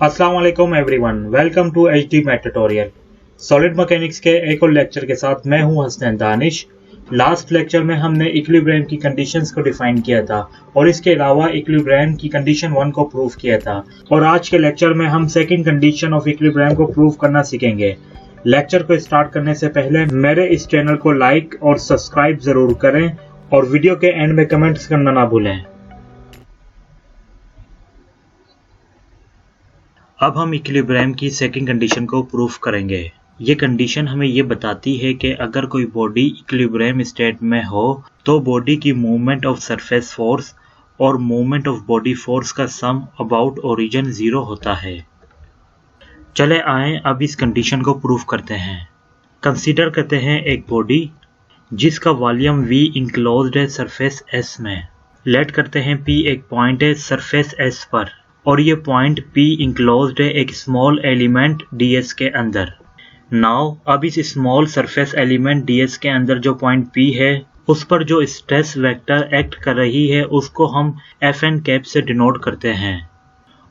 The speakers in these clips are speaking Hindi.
अस्सलाम वालेकुम everyone, welcome to HD math tutorial. Solid mechanics के एक और लेक्चर के साथ मैं हूं हसनैन दानिश। लास्ट लेक्चर में हमने इक्विलिब्रियम की कंडीशंस को डिफाइन किया था और इसके अलावा इक्विलिब्रियम की कंडीशन 1 को प्रूव किया था और आज के लेक्चर में हम सेकंड कंडीशन ऑफ इक्विलिब्रियम को प्रूव करना सीखेंगे। लेक्चर को स्टार्ट करने से पहले मेरे इस चैनल को लाइक और सब्सक्राइब जरूर करें और वीडियो के एंड में कमेंट्स करना ना भूलें। अब हम इक्विलिब्रियम की सेकंड कंडीशन को प्रूफ करेंगे। ये कंडीशन हमें ये बताती है कि अगर कोई बॉडी इक्विलिब्रियम स्टेट में हो तो बॉडी की मूवमेंट ऑफ सरफेस फोर्स और मूवमेंट ऑफ बॉडी फोर्स का सम अबाउट ओरिजिन 0 होता है। चले आए अब इस कंडीशन को प्रूफ करते हैं। कंसीडर करते हैं एक बॉडी जिसका वॉल्यूम V इंक्लोज्ड है सरफेस S में। लेट करते हैं P एक पॉइंट है सरफेस S पर और ये पॉइंट P इंक्लोज्ड है एक स्मॉल एलिमेंट ds के अंदर। नाउ अब इस स्मॉल सरफेस एलिमेंट ds के अंदर जो पॉइंट P है उस पर जो स्ट्रेस वेक्टर एक्ट कर रही है उसको हम Fn कैप से डिनोट करते हैं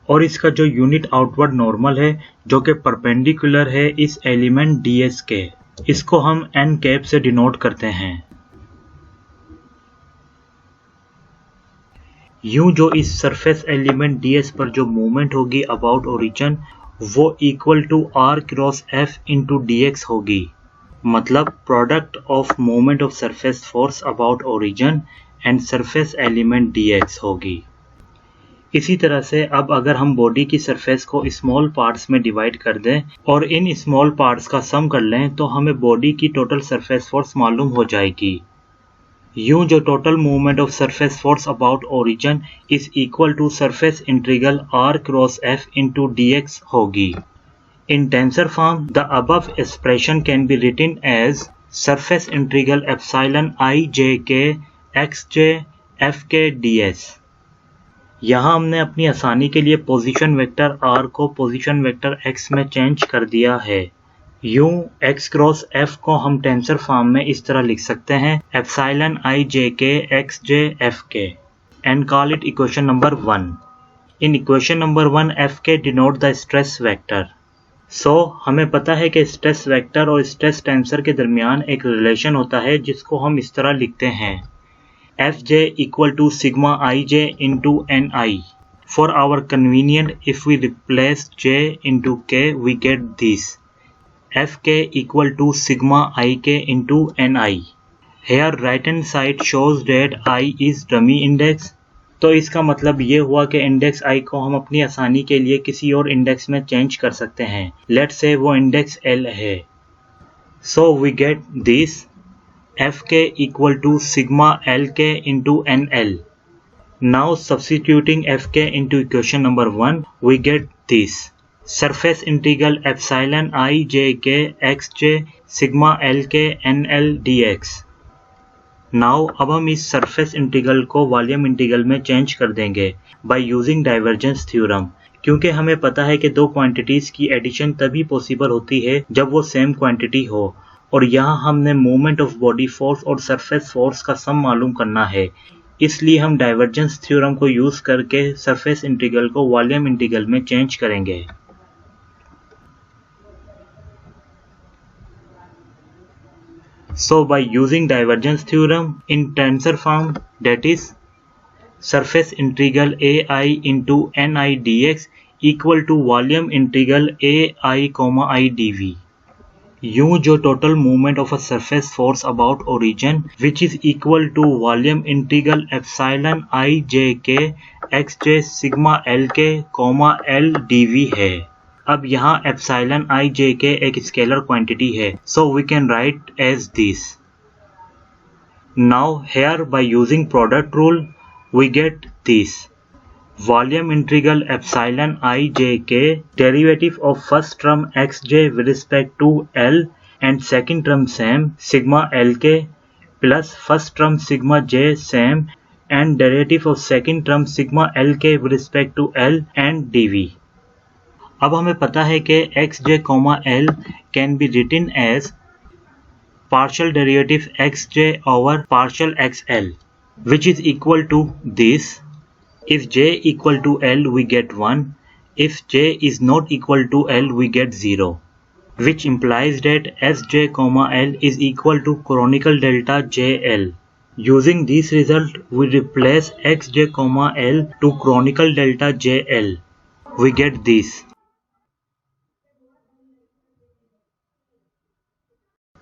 और इसका जो यूनिट आउटवर्ड नॉर्मल है जो कि परपेंडिकुलर है इस एलिमेंट ds के, इसको हम n कैप से डिनोट करते हैं। यूं जो इस सरफेस एलिमेंट ds पर जो मूवमेंट होगी अबाउट ओरिजिन वो equal to r cross f into dx होगी, मतलब product of movement of surface force about origin and surface element dx होगी। इसी तरह से अब अगर हम बॉडी की सरफेस को स्मॉल पार्ट्स में डिवाइड कर दें और इन स्मॉल पार्ट्स का सम कर लें तो हमें बॉडी की टोटल सरफेस फोर्स मालूम हो जाएगी। यूं जो total movement of surface force about origin is equal to surface integral r cross f into dx होगी। In tensor form the above expression can be written as surface integral epsilon i j k x j f k ds। यहाँ हमने अपनी आसानी के लिए पोजीशन वेक्टर r को पोजीशन वेक्टर x में चेंज कर दिया है। यूं x क्रॉस f को हम टेंसर फॉर्म में इस तरह लिख सकते हैं epsilon i j k x j f k and call it equation number 1. In equation number 1 f k denote the stress vector. So हमें पता है कि स्ट्रेस वेक्टर और स्ट्रेस टेंसर के दरमियान एक रिलेशन होता है जिसको हम इस तरह लिखते हैं f j equal to sigma i j into n i. For our convenient if we replace j into k we get this Fk equal to sigma ik into ni. Here right hand side shows that I is dummy index. तो इसका मतलब ये हुआ कि इंडेक्स i को हम अपनी आसानी के लिए किसी और इंडेक्स में चेंज कर सकते हैं। लेट्स से वो इंडेक्स l है। So we get this Fk equal to sigma lk into nl. Now substituting Fk into equation number 1 we get this surface integral epsilon i j k x j sigma l k n l dx। Now अब हम इस सरफेस इंटीग्रल को वॉल्यूम इंटीग्रल में चेंज कर देंगे बाय यूजिंग डाइवर्जेंस थ्योरम, क्योंकि हमें पता है कि दो क्वांटिटीज की एडिशन तभी पॉसिबल होती है जब वो सेम क्वांटिटी हो और यहाँ हमने मूवमेंट ऑफ बॉडी फोर्स और सरफेस फोर्स का सम मालूम करना है, इसलिए हम डाइवर्जेंस थ्योरम को यूज करके सरफेस इंटीग्रल को वॉल्यूम इंटीग्रल में चेंज करेंगे। So by using divergence theorem in tensor form, that is surface integral ai into ni dx equal to volume integral ai comma I dv. यूं जो total movement of a surface force about origin which is equal to volume integral epsilon I j k x j sigma l k comma l dv है। अब यहाँ एप्सिलॉन i j k एक स्केलर क्वांटिटी है, so we can write as this. Now here by using product rule we get this volume integral epsilon I j k derivative of first term x j with respect to l and second term same sigma l k plus first term sigma j same and derivative of second term sigma l k with respect to l and dv. अब हमें पता है कि X J comma L can be written as partial derivative X J over partial X L which is equal to this If j equal to L, we get 1. If J is not equal to L, we get 0, which implies that Sj, L is equal to canonical delta JL. Using this result, we replace Xj, L to canonical delta JL. We get this.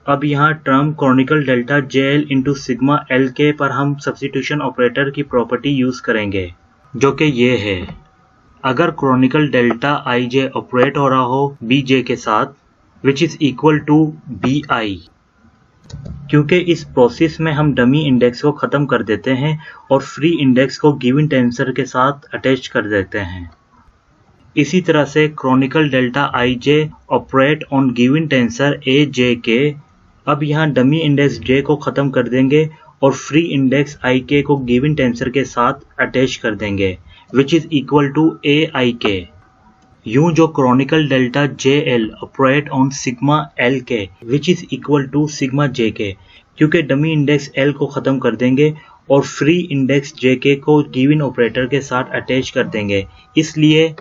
अब यहाँ term canonical delta JL into sigma Lk पर हम सब्स्टिट्यूशन ऑपरेटर की प्रॉपर्टी यूज करेंगे, जो कि ये है, अगर canonical delta Ij ऑपरेट हो रहा हो Bj के साथ, which is equal to Bi, क्योंकि इस प्रोसेस में हम डमी इंडेक्स को खत्म कर देते हैं और फ्री इंडेक्स को गिवन टेंसर के साथ अटैच कर देते हैं। इसी तरह से canonical delta Ij operate on given tensor Aj के, अब यहाँ डमी इंडेक्स J को खत्म कर देंगे और फ्री इंडेक्स Ik को गिवन टेंसर के साथ अटैच कर देंगे, which is equal to Aik। यूं जो canonical delta JL operate on sigma Lk, which is equal to sigma Jk, क्योंकि डमी इंडेक्स L को खत्म कर देंगे और फ्री इंडेक्स Jk को गिवन ऑपरेटर के साथ अटैच कर देंगे, इसलिए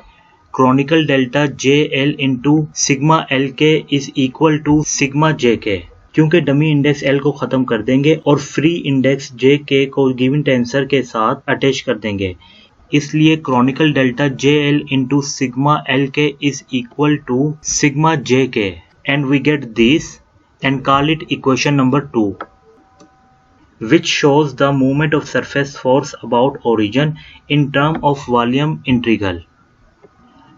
canonical delta JL into sigma Lk is equal to sigma Jk, क्योंकि डमी इंडेक्स L को खत्म कर देंगे और फ्री इंडेक्स Jk को गिवन टेंसर के साथ अटैच कर देंगे, इसलिए canonical delta JL into sigma Lk is equal to sigma Jk, and we get this and call it equation number 2, which shows the movement of surface force about origin in term of volume integral.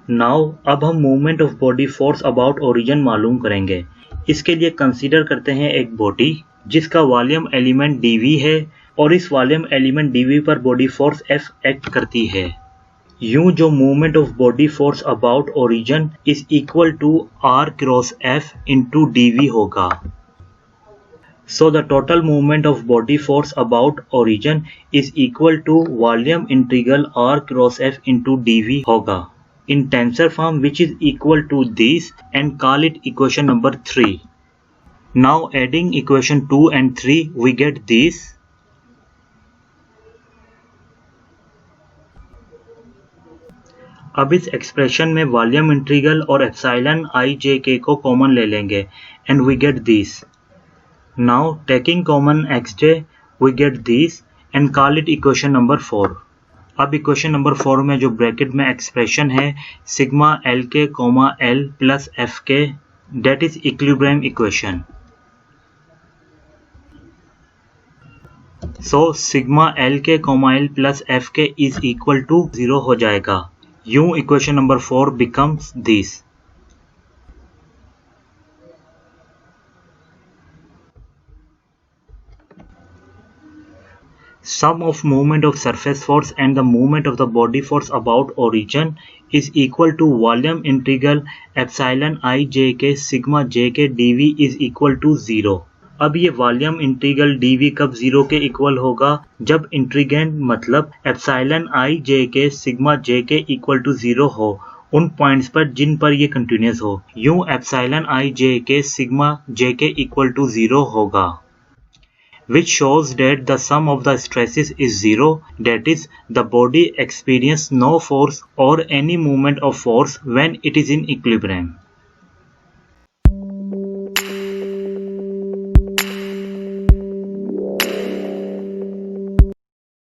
Now अब हम movement of body force about origin मालूम करेंगे। इसके लिए कंसीडर करते हैं एक बॉडी जिसका वॉल्यूम एलिमेंट dv है और इस वॉल्यूम एलिमेंट dv पर बॉडी फोर्स F एक्ट करती है। यूं जो movement of body force about origin is equal to r cross F into dv होगा। So the total movement of body force about origin is equal to volume integral r cross F into dv होगा in tensor form, which is equal to this, and call it equation number 3. Now adding equation 2 and 3, we get this. अब इस एक्सप्रेशन में वॉल्यूम इंटीग्रल और एप्सिलॉन Ijk को कॉमन ले लेंगे and we get this. Now taking common Xj, we get this and call it equation number 4. अब इक्वेशन नंबर 4 में जो ब्रैकेट में एक्सप्रेशन है sigma Lk, L plus Fk, that is equilibrium equation. So sigma Lk, L plus Fk is equal to 0 हो जाएगा। यूं equation number 4 becomes this. Sum of movement of surface force and the movement of the body force about origin is equal to volume integral epsilon Ijk sigma Jk dv is equal to 0. अब ये वॉल्यूम इंटीग्रल dv कब 0 के इक्वल होगा? जब इंटीग्रेंड मतलब epsilon Ijk sigma Jk equal to 0 हो उन पॉइंट्स पर जिन पर ये कंटिन्यूस हो। यूं epsilon Ijk sigma Jk equal to 0 होगा, which shows that the sum of the stresses is 0, that is, the body experiences no force or any movement of force when it is in equilibrium.